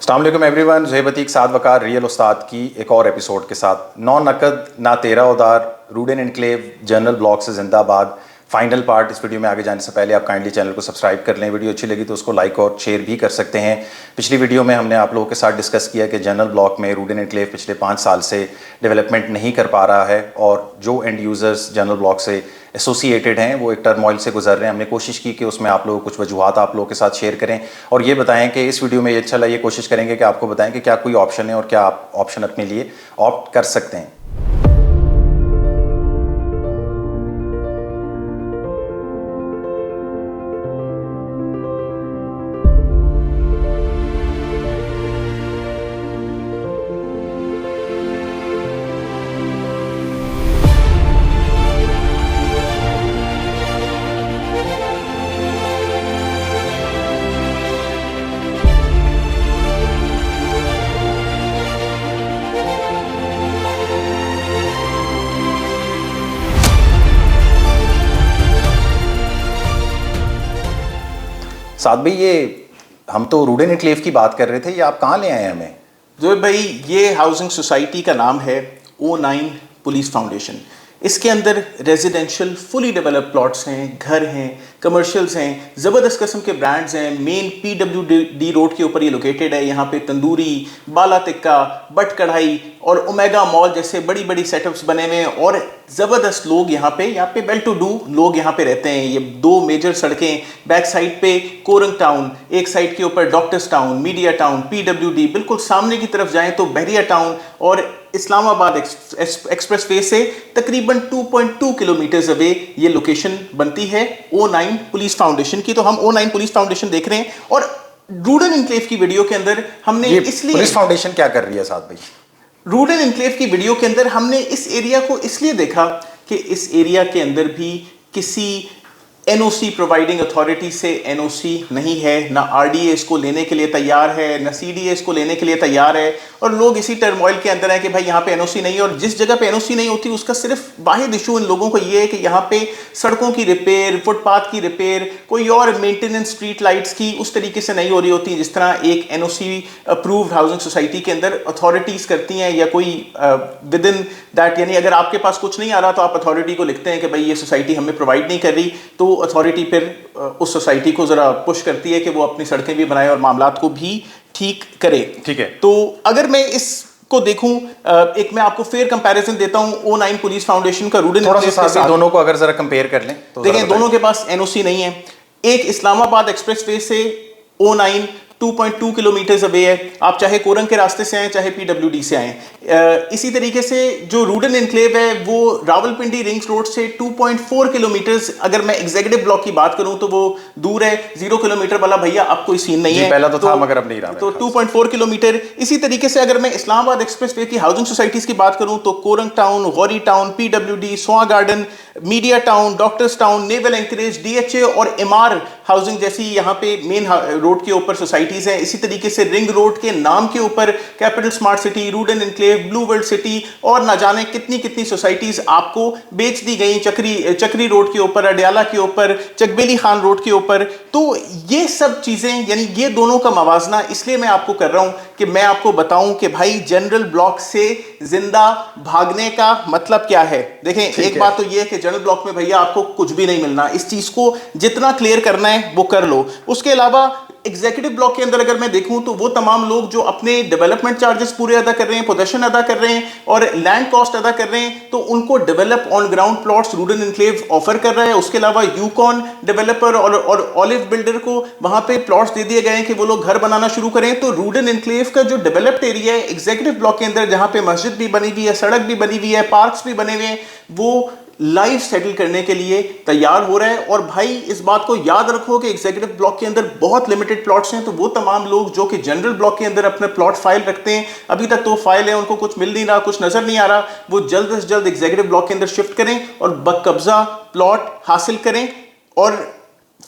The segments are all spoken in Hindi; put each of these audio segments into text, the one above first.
अस्सलाम वालेकुम एवरीवन, ज़ुहैब अतीक साद वकार रियल उस्ताद की एक और एपिसोड के साथ। नौ नकद ना तेरा उदार, रूडन एनक्लेव जनरल ब्लॉक से जिंदाबाद। Final part. इस वीडियो में आगे जाने से पहले आप काइंडली चैनल को सब्सक्राइब कर लें। वीडियो अच्छी लगी तो उसको लाइक और शेयर भी कर सकते हैं। पिछली वीडियो में हमने आप लोगों के साथ डिस्कस किया कि जनरल ब्लॉक में रूडन एनक्लेव पिछले 5 साल से डेवलपमेंट नहीं कर पा रहा है और जो एंड यूज़र्स जनरल ब्लॉक से एसोसिएटेड हैं वो एक टर्मोइल से गुजर रहे हैं। हमने कोशिश की कि उसमें आप लोगों को कुछ वजूहात आप लोगों के साथ शेयर करें और ये बताएं कि इस वीडियो में इंशाल्लाह ये कोशिश करेंगे कि आपको बताएं कि क्या कोई ऑप्शन है और क्या आप ऑप्शन अपने लिए ऑप्ट कर सकते हैं। साथ भाई, ये हम तो रूडन एनक्लेव की बात कर रहे थे, ये आप कहाँ ले आए हैं हमें? जो भाई ये हाउसिंग सोसाइटी का नाम है O9 पुलिस फाउंडेशन। इसके अंदर रेजिडेंशियल फुली डेवलप प्लॉट्स हैं, घर हैं, कमर्शियल्स हैं, ज़बरदस्त किस्म के ब्रांड्स हैं। मेन PWD रोड के ऊपर ये लोकेटेड है। यहाँ पे तंदूरी, बाला टिक्का, बट कढ़ाई और ओमेगा मॉल जैसे बड़ी बड़ी सेटअप्स बने हुए हैं और ज़बरदस्त लोग यहाँ पे वेल टू डू लोग यहाँ पे रहते हैं। ये 2 मेजर सड़कें, बैक साइड पे कोरंग टाउन, एक साइड के ऊपर doctors town, media town, PWD, बिल्कुल सामने की तरफ जाएं तो बहरिया टाउन और इस्लामाबाद एक्सप्रेस वे से तकरीबन 2.2 किलोमीटर अवे ये लोकेशन बनती है O9 पुलिस फाउंडेशन की। तो हम O9 पुलिस फाउंडेशन देख रहे हैं और रूडन एनक्लेव की वीडियो के अंदर हमने इसलिए पुलिस फाउंडेशन क्या कर रही है साथ भाई? रूडन एनक्लेव की वीडियो के अंदर हमने इस एरिया को इसलिए देखा कि इस एरिया के अंदर भी किसी NOC प्रोवाइडिंग अथॉरिटी से NOC नहीं है, ना RDA इसको लेने के लिए तैयार है, ना CDA इसको लेने के लिए तैयार है और लोग इसी टर्मोइल के अंदर है कि भाई यहाँ पे NOC नहीं है। और जिस जगह पे NOC नहीं होती उसका सिर्फ वाहिद इशू इन लोगों को ये है कि यहाँ पे सड़कों की रिपेयर, फुटपाथ की रिपेयर, कोई और मेंटेनेंस, स्ट्रीट लाइट्स की उस तरीके से नहीं हो रही होती जिस तरह एक NOC अप्रूव्ड हाउसिंग सोसाइटी के अंदर अथॉरिटीज़ करती हैं या कोई विद इन दैट। यानी अगर आपके पास कुछ नहीं आ रहा तो आप अथॉरिटी को लिखते हैं कि भाई ये सोसाइटी हमें प्रोवाइड नहीं कर रही, तो अथॉरिटी फिर उस सोसाइटी को जरा पुश करती है कि वो अपनी सड़कें भी बनाए और मामलात को भी ठीक करे। ठीक है। तो अगर मैं इसको देखूं, एक मैं आपको फेयर कंपैरिजन देता हूं O9 पुलिस फाउंडेशन का रूडन थोड़ा सा साथ दोनों को अगर जरा कंपेयर कर लें तो देखें, दोनों के पास NOC नहीं है। एक इस्लामाबाद एक्सप्रेस वे से O9 2.2 किलोमीटर अवे है। आप चाहे कोरंग के रास्ते से आए चाहे PWD से आए। इसी तरीके से जो रूडन एनक्लेव है वो रावलपिंडी रिंग्स रोड से 2.4 किलोमीटर, अगर मैं एग्जीक्यूटिव ब्लॉक की बात करूं तो वो दूर है। 0 किलोमीटर वाला भैया अब कोई सीन नहीं है, पहला तो था मगर अब नहीं रहा। तो 2.4 किलोमीटर। इसी तरीके से अगर मैं इस्लामाबाद एक्सप्रेस वे की हाउसिंग सोसाइटीज की बात करूं तो Korangi town, Gauri town, PWD, सोआ garden, media town, doctors town, naval anchorage, DHA और MR हाउसिंग जैसी यहाँ पे मेन रोड के ऊपर सोसाइटीज हैं। इसी तरीके से रिंग रोड के नाम के ऊपर कैपिटल स्मार्ट सिटी, रूडन एनक्लेव, ब्लू वर्ल्ड सिटी और ना जाने कितनी कितनी सोसाइटीज आपको बेच दी गई। चक्री रोड के ऊपर, अडयाला के ऊपर, चकबेली खान रोड के ऊपर। तो ये सब चीजें, यानी ये दोनों का मवाजना इसलिए मैं आपको कर रहा हूं कि मैं आपको बताऊं कि भाई जनरल ब्लॉक से जिंदा भागने का मतलब क्या है। देखें, एक बात तो ये है कि जनरल ब्लॉक में भैया आपको कुछ भी नहीं मिलना। इस चीज को जितना क्लियर करना है वो कर लो। उसके अलावा एग्जीक्यूटिव ब्लॉक के अंदर अगर मैं देखूं तो वो तमाम लोग जो अपने डेवलपमेंट चार्जेस पूरे अदा कर रहे हैं, पोजेशन अदा कर रहे हैं और लैंड कॉस्ट अदा कर रहे हैं, तो उनको डेवलप ऑन ग्राउंड प्लॉट्स रूडन एनक्लेव ऑफर कर रहा है। उसके अलावा यूकॉन डेवलपर और ऑलिव बिल्डर को वहां पे प्लॉट्स दे दिए गए हैं कि वो लोग घर बनाना शुरू करें। तो रूडन एनक्लेव का जो डेवलप्ड एरिया है एग्जीक्यूटिव ब्लॉक के अंदर, जहां पे मस्जिद भी बनी हुई है, सड़क भी बनी हुई है, पार्क्स भी बने हुए हैं, वो लाइफ सेटल करने के लिए तैयार हो रहा है। और भाई इस बात को याद रखो कि एग्जीक्यूटिव ब्लॉक के अंदर बहुत लिमिटेड प्लॉट्स हैं। तो वो तमाम लोग जो कि जनरल ब्लॉक के अंदर अपने प्लॉट फाइल रखते हैं, अभी तक तो फाइल है, उनको कुछ मिल नहीं रहा, कुछ नजर नहीं आ रहा, वो जल्द से जल्द एग्जीक्यूटिव ब्लॉक के अंदर शिफ्ट करें और बकब्जा प्लॉट हासिल करें और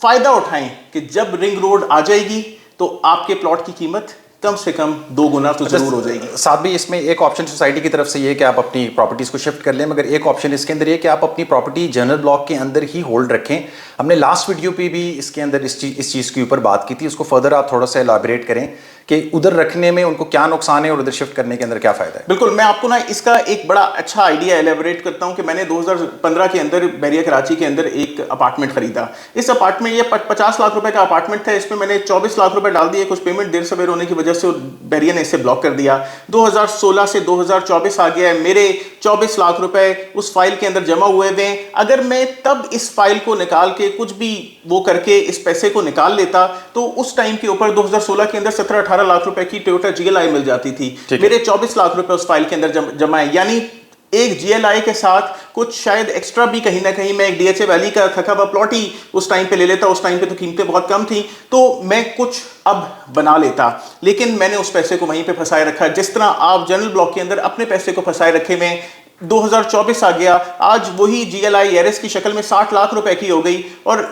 फायदा उठाएं कि जब रिंग रोड आ जाएगी तो आपके प्लॉट की कीमत कम से कम 2 गुना तो जरूर हो जाएगी। साथ भी इसमें एक ऑप्शन सोसाइटी की तरफ से ये कि आप अपनी प्रॉपर्टीज को शिफ्ट कर लें, मगर एक ऑप्शन इसके अंदर ये कि आप अपनी प्रॉपर्टी जनरल ब्लॉक के अंदर ही होल्ड रखें। हमने लास्ट वीडियो पे भी इसके अंदर इस चीज़ के ऊपर बात की थी, उसको फर्दर आप थोड़ा सा एलाबरेट करें कि उधर रखने में उनको क्या नुकसान है और उधर शिफ्ट करने के अंदर क्या फ़ायदा है? बिल्कुल, मैं आपको ना इसका एक बड़ा अच्छा आइडिया एलेबोरेट करता हूं कि मैंने 2015 के अंदर बहरिया कराची के अंदर एक अपार्टमेंट खरीदा। इस अपार्टमेंट, ये 50 लाख रुपए का अपार्टमेंट था, इसमें मैंने 24 लाख रुपए डाल दिए, कुछ पेमेंट देर सवेर होने की वजह से बहरिया ने इसे ब्लॉक कर दिया। 2016 से 2024 आ गया है, मेरे 24 लाख रुपए उस फाइल के अंदर जमा हुए हुए। अगर मैं तब इस फाइल को निकाल के कुछ भी वो करके इस पैसे को निकाल लेता तो उस टाइम के ऊपर 2016 के अंदर 17-18 लाख रुपए की टोयोटा GLI मिल जाती थी। मेरे 24 लाख रुपए उस फाइल के अंदर जमा है, यानी एक GLI के साथ कुछ शायद एक्स्ट्रा भी कहीं ना कहीं मैं एक DHA वैली का थका हुआ प्लॉट ही उस टाइम पे ले लेता। उस टाइम पे तो कीमतें बहुत कम थी, तो मैं कुछ अब बना लेता, लेकिन मैंने उस पैसे को वहीं पे फंसाए रखा। जिस तरह आप जनरल ब्लॉक के अंदर अपने पैसे को फंसाए रखे में 2024 आ गया, आज वही GLI एरस की शक्ल में 60 लाख रुपए की हो गई और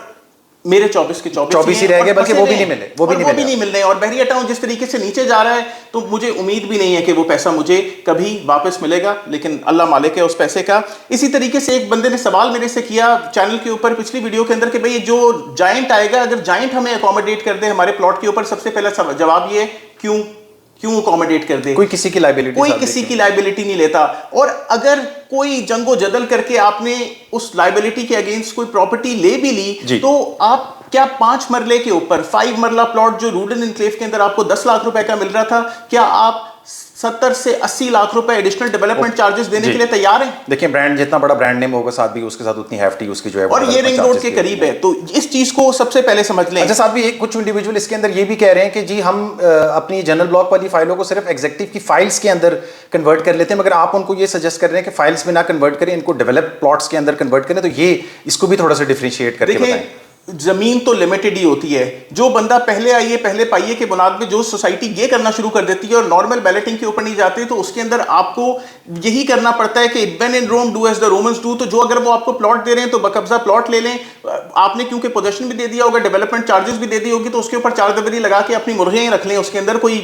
मेरे 24 के 24 ही रह गए, बल्कि वो भी नहीं मिले, वो भी नहीं मिल रहे। और बहरिया टाउन जिस तरीके से नीचे जा रहा है तो मुझे उम्मीद भी नहीं है कि वो पैसा मुझे कभी वापस मिलेगा, लेकिन अल्लाह मालिक है उस पैसे का। इसी तरीके से एक बंदे ने सवाल मेरे से किया चैनल के ऊपर पिछली वीडियो के अंदर कि भाई जो जायंट आएगा, अगर जायंट हमें अकोमोडेट कर दे हमारे प्लॉट के ऊपर, सबसे पहला जवाब ये क्यों अकोमोडेट कर दे? कोई किसी की लायबिलिटी नहीं लेता। और अगर कोई जंगो जदल करके आपने उस लायबिलिटी के अगेंस्ट कोई प्रॉपर्टी ले भी ली तो आप क्या 5 मरले के ऊपर 5 मरला प्लॉट जो रूडन एनक्लेव के अंदर आपको 10 लाख रुपए का मिल रहा था, क्या आप 70 से 80 लाख रुपए एडिशनल डेवलपमेंट चार्जेस देने के लिए तैयार हैं? देखिए, ब्रांड जितना बड़ा ब्रांड नेम होगा साथ भी उसके साथ उतनी हेफ्टी उसकी जो है, और ये रिंग रोड के करीब है, तो इस चीज को सबसे पहले समझ लें। अच्छा, साथ भी एक कुछ इंडिविजुअल इसके अंदर ये भी कह रहे हैं कि जी हम अपनी जनरल ब्लॉक वाली फाइलों को सिर्फ एग्जीक्यूटिव की फाइल्स के अंदर कन्वर्ट कर लेते हैं, मगर आप उनको ये सजेस्ट कर रहे हैं कि फाइल्स में ना कन्वर्ट करें, इनको डेवलप प्लॉट्स के अंदर कन्वर्ट करें। तो ये इसको भी थोड़ा सा डिफरेंशिएट करके बताएं। जमीन तो लिमिटेड ही होती है। जो बंदा पहले आइए पहले पाइए के बुनियाद पे जो सोसाइटी ये करना शुरू कर देती है और नॉर्मल बैलेटिंग के ऊपर नहीं जाती, तो उसके अंदर आपको यही करना पड़ता है कि when in Rome do as the Romans do. तो जो अगर वो आपको प्लॉट दे रहे हैं तो बकब्जा प्लॉट ले लें। आपने क्योंकि पोजेशन भी दे दिया होगा, डेवलपमेंट चार्जेस भी दे दी होगी, तो उसके ऊपर 4 दबरी लगा के अपनी मुर्गियां रख लें। उसके अंदर कोई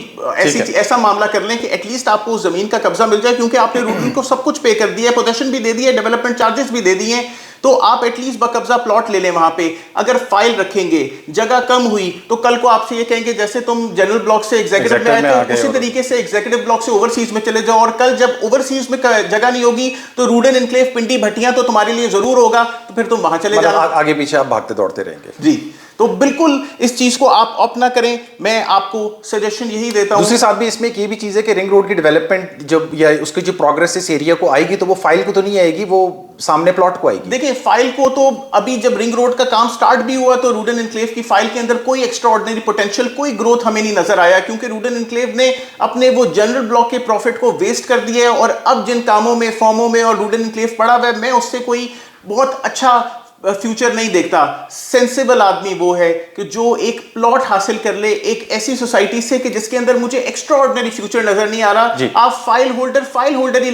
ऐसा मामला कर लें कि एटलीस्ट आपको उस जमीन का कब्जा मिल जाए, क्योंकि आपने रूडन को सब कुछ पे कर दिया है, पोजेशन भी दे दी है, डेवलपमेंट चार्जेस भी दे दिए, तो आप एटलीस्ट बकब्जा प्लॉट ले लें वहां पे। अगर फाइल रखेंगे, जगह कम हुई तो कल को आपसे ये कहेंगे जैसे तुम जनरल ब्लॉक से एग्जीक्यूटिव में आए थे, उसी तरीके से एग्जीक्यूटिव ब्लॉक से ओवरसीज में चले जाओ। और कल जब ओवरसीज में जगह नहीं होगी तो रूडन एनक्लेव पिंडी भट्टियां तो तुम्हारे लिए जरूर होगा, तो फिर तुम वहां चले जाओ। आगे पीछे आप भागते दौड़ते रहेंगे। जी, तो बिल्कुल इस चीज को आप ऑप्ट ना करें। मैं आपको सजेशन यही देता हूं। दूसरी साथ भी इसमें एक ये भी चीज है कि रिंग रोड की डेवलपमेंट जब या उसकी जो प्रोग्रेस इस एरिया को आएगी तो वो फाइल को तो नहीं आएगी, वो सामने प्लॉट को आएगी। देखिए, फाइल को तो अभी जब रिंग रोड का काम स्टार्ट भी हुआ तो रूडन एनक्लेव की फाइल के अंदर कोई एक्स्ट्रा ऑर्डिनरी पोटेंशियल, कोई ग्रोथ हमें नहीं नजर आया, क्योंकि रूडन एनक्लेव ने अपने वो जनरल ब्लॉक के प्रॉफिट को वेस्ट कर दिया है। और अब जिन कामों में, फॉर्मों में और रूडन एनक्लेव पड़ा हुआ है, मैं उससे कोई बहुत अच्छा फ्यूचर नहीं देखता। सेंसिबल आदमी वो है कि जो एक प्लॉट हासिल कर ले एक ऐसी सोसाइटी से कि जिसके अंदर मुझे एक्स्ट्रा ऑर्डिनरी फ्यूचर नजर नहीं आ रहा। आप फाइल होल्डर ही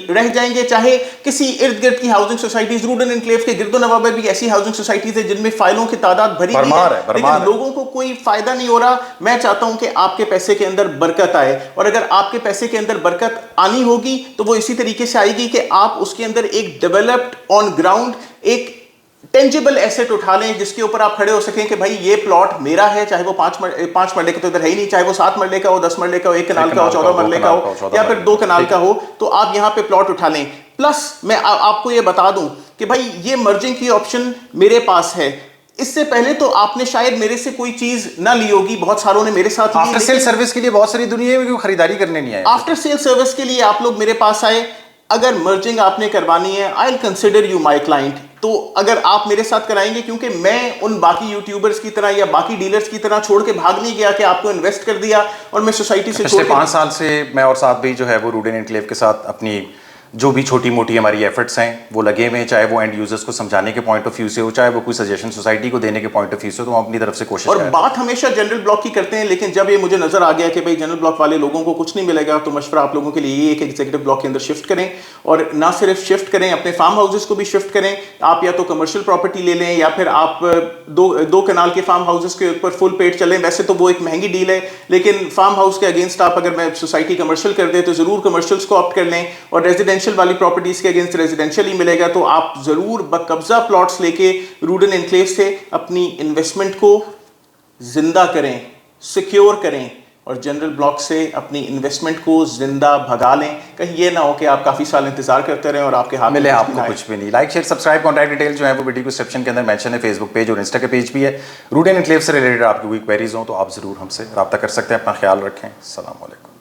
रह जाएंगे, चाहे किसी इर्द गिर्द की हाउसिंग सोसाइटीज, रूडन एनक्लेव के गिर्दो नवा में भी ऐसी हाउसिंग सोसाइटीज है जिनमें फाइलों की तादाद भरी हुई है, लेकिन लोगों को कोई फायदा नहीं हो रहा। मैं चाहता हूं कि आपके पैसे के अंदर बरकत आए, और अगर आपके पैसे के अंदर बरकत आनी होगी तो वो इसी तरीके से आएगी कि आप उसके अंदर एक डेवलप्ड ऑन ग्राउंड एक टेंजिबल एसेट उठा लें जिसके ऊपर आप खड़े हो सकें कि भाई ये प्लॉट मेरा है, चाहे वो 5 मरले का तो इधर है ही नहीं, चाहे वो 7 मरले का हो, 10 मरले का हो, 1 कनाल का हो, 14 मरले का हो, या फिर 2 कनाल का हो, तो आप यहां पे प्लॉट उठा लें। प्लस मैं आपको ये बता दूं कि भाई ये मर्जिंग की ऑप्शन मेरे पास है। इससे पहले तो आपने शायद मेरे से कोई चीज ना ली होगी, बहुत सारों ने मेरे साथ आफ्टर सेल सर्विस के लिए बहुत सारी दुनिया में खरीदारी करने नहीं आए। आफ्टर सेल सर्विस के लिए आप लोग मेरे पास आए। अगर मर्जिंग आपने करवानी है, I will consider you my client. तो अगर आप मेरे साथ कराएंगे, क्योंकि मैं उन बाकी यूट्यूबर्स की तरह या बाकी डीलर्स की तरह छोड़ के भाग नहीं गया कि आपको इन्वेस्ट कर दिया और मैं सोसाइटी से पिछले 5 साल से मैं और साथ भी जो है वो रूडन एनक्लेव के साथ अपनी जो भी छोटी मोटी हमारी एफर्ट्स हैं वो लगे हुए हैं, चाहे वो एंड यूजर्स को समझाने के पॉइंट ऑफ व्यू से हो, चाहे वो कोई सजेशन सोसाइटी को देने के पॉइंट ऑफ व्यू से हो, तो हम अपनी तरफ से कोशिश और बात हमेशा जनरल ब्लॉक की करते हैं। लेकिन जब ये मुझे नजर आ गया कि भाई जनरल ब्लॉक वाले लोगों को कुछ नहीं मिलेगा, तो मशवरा आप लोगों के लिए ये है कि एग्जीक्यूटिव ब्लॉक के अंदर शिफ्ट करें, और ना सिर्फ शिफ्ट करें, अपने फार्म हाउसेस को भी शिफ्ट करें। आप या तो कमर्शियल प्रॉपर्टी ले लें या फिर आप दो कनाल के फार्म हाउसेस के ऊपर फुल पेड चलें। वैसे तो वो एक महंगी डील है, लेकिन फार्म हाउस के अगेंस्ट आप अगर मैं सोसाइटी कमर्शियल कर दे तो जरूर कमर्शियल्स को ऑप्ट कर लें, और रेजिडेंशियल वाली प्रॉपर्टीज के अगेंस्ट रेजिडेंशियल ही मिलेगा। तो आप जरूर बकब्जा प्लॉट्स लेके रूडन एनक्लेव से अपनी इन्वेस्टमेंट को जिंदा करें, सिक्योर करें, और जनरल ब्लॉक से अपनी इन्वेस्टमेंट को जिंदा भगा लें। कहीं ये ना हो कि आप काफ़ी साल इंतजार करते रहें और आपके हाथ में मिले कुछ भी आपको ना आए। कुछ भी नहीं। Like share subscribe contact detail जो है वो वीडियो को डिस्क्रिप्शन के अंदर मेंशन है। फेसबुक पेज और इंस्टा के पेज भी है। रूड एंड एनक्लेव से रिलेटेड आपकी कोई क्वेरीज हो तो आप ज़रूर हमसे रब्ता कर सकते हैं। अपना ख्याल रखें। अस्सलाम वालेकुम।